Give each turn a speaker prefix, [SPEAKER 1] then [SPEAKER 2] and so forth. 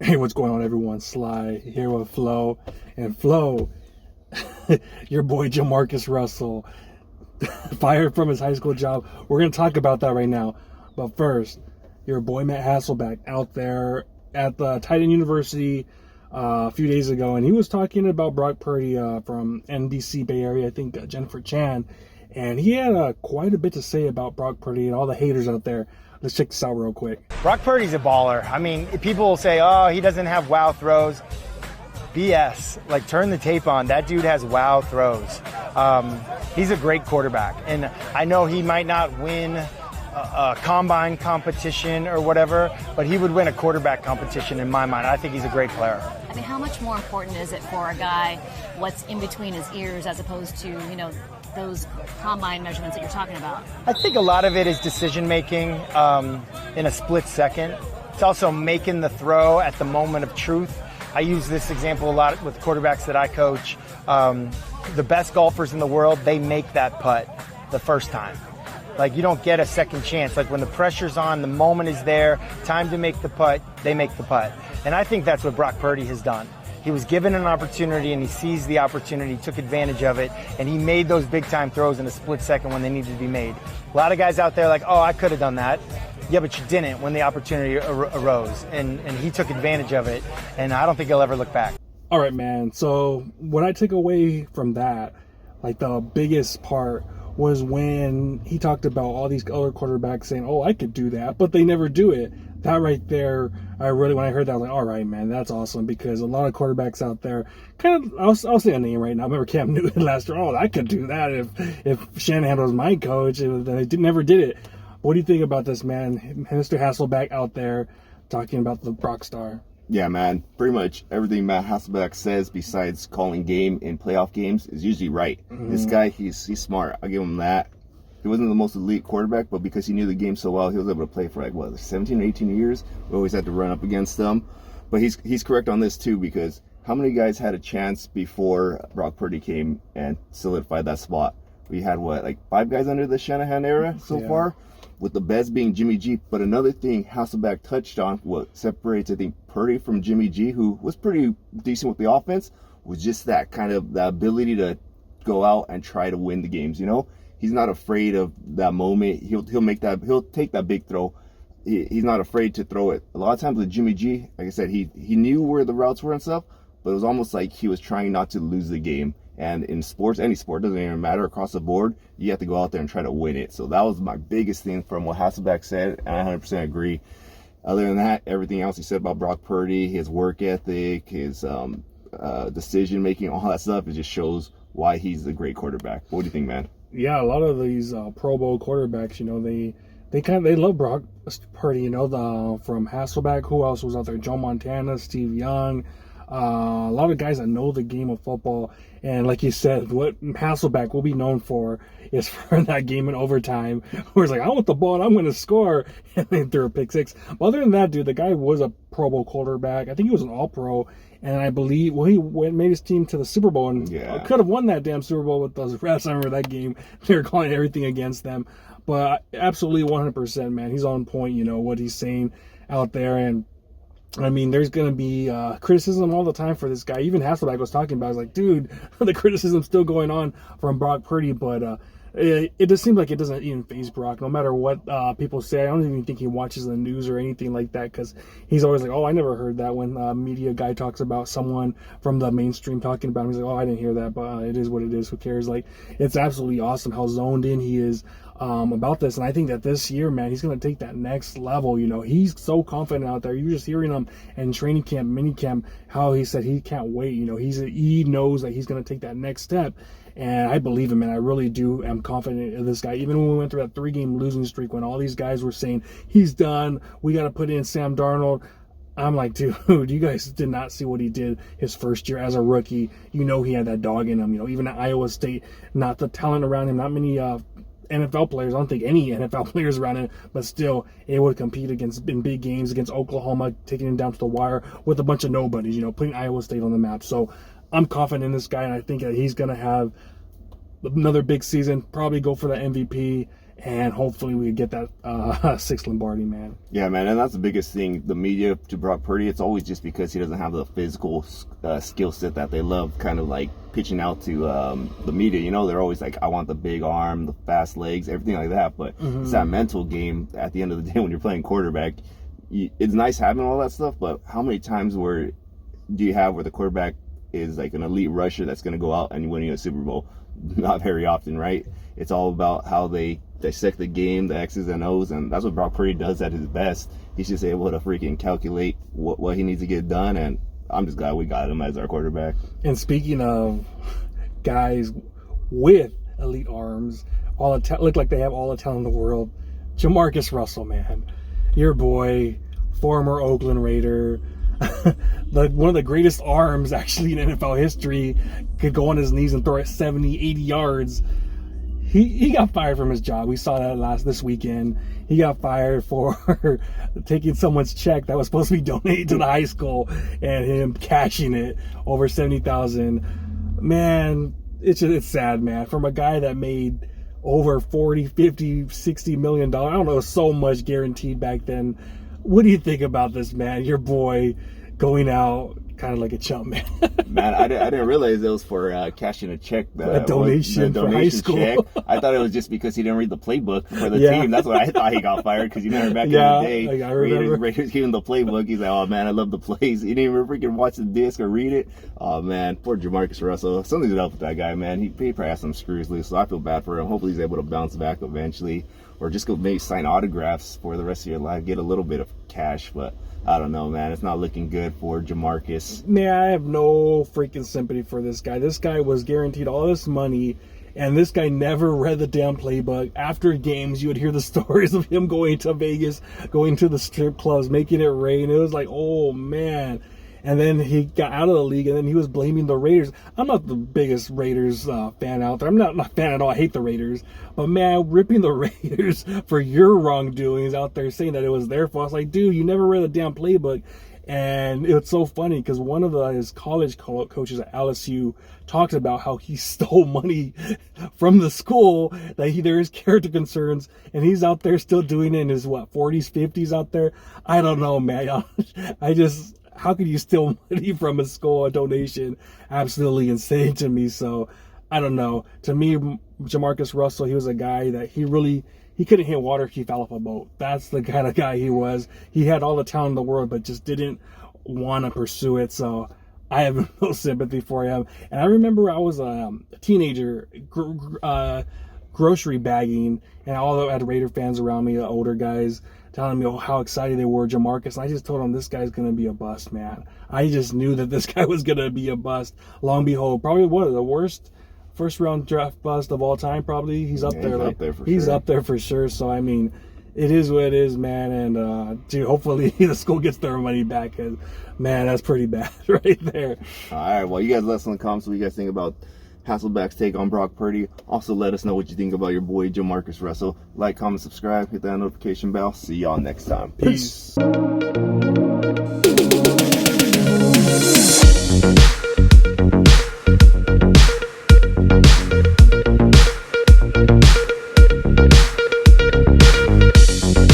[SPEAKER 1] Hey, what's going on, everyone? Sly here with Flo. And Flo, your boy Jamarcus Russell, fired from his high school job. We're going to talk about that right now. But first, your boy Matt Hasselbeck out there at the Titan University a few days ago, and he was talking about Brock Purdy from NBC Bay Area, I think Jennifer Chan. And he had quite a bit to say about Brock Purdy and all the haters out there. Let's check this out real quick.
[SPEAKER 2] Brock Purdy's a baller. I mean, people will say, oh, he doesn't have wow throws. BS. Like, turn the tape on. That dude has wow throws. He's a great quarterback. And I know he might not win a combine competition or whatever, but he would win a quarterback competition in my mind. I think he's a great player.
[SPEAKER 3] I mean, how much more important is it for a guy what's in between his ears as opposed to, those combine measurements that you're talking about?
[SPEAKER 2] I think a lot of it is decision making in a split second. It's also making the throw at the moment of truth. I use this example a lot with quarterbacks that I coach. The best golfers in the world, they make that putt the first time. Like, you don't get a second chance. Like, when the pressure's on, the moment is there, time to make the putt, they make the putt. And I think that's what Brock Purdy has done. He was given an opportunity, and he seized the opportunity, took advantage of it, and he made those big-time throws in a split second when they needed to be made. A lot of guys out there are like, oh, I could have done that. Yeah, but you didn't when the opportunity arose, and he took advantage of it, and I don't think he'll ever look back.
[SPEAKER 1] All right, man. So what I take away from that, like the biggest part, was when he talked about all these other quarterbacks saying, oh, I could do that, but they never do it. That right there, when I heard that, I was like, all right, man, that's awesome, because a lot of quarterbacks out there, I'll say a name right now. I remember Cam Newton last year. Oh, I could do that if Shanahan was my coach. They never did it. What do you think about this, man? Mr. Hasselbeck out there talking about the Brock Star.
[SPEAKER 4] Yeah, man. Pretty much everything Matt Hasselbeck says, besides calling game in playoff games, is usually right. Mm-hmm. This guy, he's smart. I'll give him that. He wasn't the most elite quarterback, but because he knew the game so well, he was able to play for 17 or 18 years. We always had to run up against them. But he's correct on this too, because how many guys had a chance before Brock Purdy came and solidified that spot? We had 5 guys under the Shanahan era so far, with the best being Jimmy G. But another thing Hasselbeck touched on, what separates, I think, Purdy from Jimmy G, who was pretty decent with the offense, was just that kind of the ability to go out and try to win the games. He's not afraid of that moment. He'll take that big throw. He's not afraid to throw it. A lot of times with Jimmy G, like I said, he knew where the routes were and stuff, but it was almost like he was trying not to lose the game. And in sports, any sport, doesn't even matter, across the board, you have to go out there and try to win it. So that was my biggest thing from what Hasselbeck said, and I 100% agree. Other than that, everything else he said about Brock Purdy, his work ethic, his decision making, all that stuff, it just shows why he's a great quarterback. What do you think, man?
[SPEAKER 1] Yeah, a lot of these Pro Bowl quarterbacks, they love Brock Purdy. From Hasselbeck, who else was out there? Joe Montana, Steve Young. A lot of guys that know the game of football. And like you said, what Hasselbeck will be known for is for that game in overtime where it's like, I want the ball and I'm going to score, and they threw a pick six. But other than that, dude, the guy was a Pro Bowl quarterback. I think he was an All-Pro, and I believe, he made his team to the Super Bowl and could have won that damn Super Bowl with those refs. I remember that game. They were calling everything against them. But absolutely 100%, man. He's on point, what he's saying out there. And I mean, there's going to be criticism all the time for this guy. Even Hasselbeck was talking about, I was like, dude, the criticism's still going on from Brock Purdy, but it just seems like it doesn't even faze Brock, no matter what people say. I don't even think he watches the news or anything like that, because he's always like, oh, I never heard that. When a media guy talks about someone from the mainstream talking about him, he's like, oh, I didn't hear that, but it is what it is. Who cares? Like, it's absolutely awesome how zoned in he is about this. And I think that this year, man, he's going to take that next level. He's so confident out there. You're just hearing him in training camp, mini camp, how he said he can't wait. He knows that he's going to take that next step. And I believe him, and I really do am confident in this guy. Even when we went through that 3-game losing streak, when all these guys were saying, he's done, we got to put in Sam Darnold, I'm like, dude, you guys did not see what he did his first year as a rookie. He had that dog in him. Even at Iowa State, not the talent around him, not many NFL players. I don't think any NFL players around him, but still able to compete in big games against Oklahoma, taking him down to the wire with a bunch of nobodies, putting Iowa State on the map. So I'm confident in this guy, and I think that he's going to have another big season, probably go for the MVP, and hopefully we get that sixth Lombardi, man.
[SPEAKER 4] Yeah, man, and that's the biggest thing. The media to Brock Purdy, it's always just because he doesn't have the physical skill set that they love kind of like pitching out to the media. You know, they're always like, I want the big arm, the fast legs, everything like that. But it's that mental game at the end of the day when you're playing quarterback. It's nice having all that stuff, but how many times do you have where the quarterback is like an elite rusher that's going to go out and win you a Super Bowl? Not very often, right? It's all about how they dissect the game, the X's and O's, and that's what Brock Purdy does at his best. He's just able to freaking calculate what he needs to get done, and I'm just glad we got him as our quarterback.
[SPEAKER 1] And speaking of guys with elite arms, look like they have all the talent in the world, Jamarcus Russell, man. Your boy, former Oakland Raider, one of the greatest arms actually in NFL history, could go on his knees and throw it 70, 80 yards. He got fired from his job. We saw that this weekend. He got fired for taking someone's check that was supposed to be donated to the high school and him cashing it over $70,000. Man, it's sad, man. From a guy that made over 40, 50, 60 million dollars. I don't know, so much guaranteed back then. What do you think about this, man? Your boy going out kind of like a chump, man.
[SPEAKER 4] Man, I didn't realize it was for cashing a check.
[SPEAKER 1] A donation for high school.
[SPEAKER 4] Check. I thought it was just because he didn't read the playbook for the team. That's what I thought he got fired, because you remember back in the day,
[SPEAKER 1] I remember.
[SPEAKER 4] Raiders gave him the playbook. He's like, oh man, I love the plays. He didn't even freaking watch the disc or read it. Oh man, poor Jamarcus Russell. Something's up with that guy, man. He probably has some screws loose, so I feel bad for him. Hopefully he's able to bounce back eventually, or just go maybe sign autographs for the rest of your life, get a little bit of cash, but I don't know, man. It's not looking good for Jamarcus.
[SPEAKER 1] Man, I have no freaking sympathy for this guy. This guy was guaranteed all this money, and this guy never read the damn playbook. After games, you would hear the stories of him going to Vegas, going to the strip clubs, making it rain. It was like, oh, man. And then he got out of the league, and then he was blaming the Raiders. I'm not the biggest Raiders fan out there. I'm not a fan at all. I hate the Raiders. But, man, ripping the Raiders for your wrongdoings out there, saying that it was their fault. It's like, dude, you never read the damn playbook. And it's so funny because one of his college coaches at LSU talks about how he stole money from the school, that there is character concerns, and he's out there still doing it in his, 40s, 50s out there. I don't know, man. How could you steal money from a school, a donation? Absolutely insane to me. So, I don't know. To me, Jamarcus Russell, he was a guy that he couldn't hit water if he fell off a boat. That's the kind of guy he was. He had all the talent in the world, but just didn't want to pursue it. So, I have no sympathy for him. And I remember I was a teenager grocery bagging, and all I had Raider fans around me, the older guys, telling me how excited they were, Jamarcus. And I just told them, this guy's going to be a bust, man. I just knew that this guy was going to be a bust. Long behold, probably the worst first-round draft bust of all time, probably. He's up there. He's up there for sure. So, I mean, it is what it is, man. And, dude, hopefully the school gets their money back. Cause, man, that's pretty bad right there.
[SPEAKER 4] All right, well, you guys let us in the comments what you guys think about Hasselbeck's take on Brock Purdy. Also, let us know what you think about your boy Jamarcus Russell. Like, comment, subscribe, hit that notification bell. See y'all next time.
[SPEAKER 1] Peace.